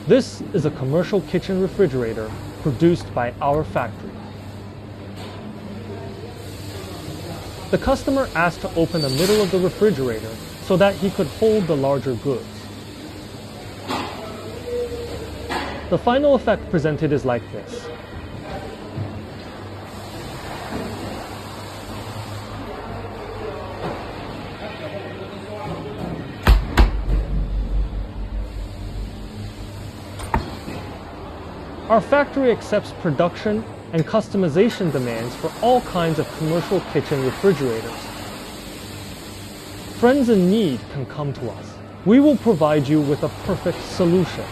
This is a commercial kitchen refrigerator produced by our factory. The customer asked to open the middle of the refrigerator so that he could hold the larger goods. The final effect presented is like this. Our factory accepts production and customization demands for all kinds of commercial kitchen refrigerators. Friends in need can come to us. We will provide you with a perfect solution.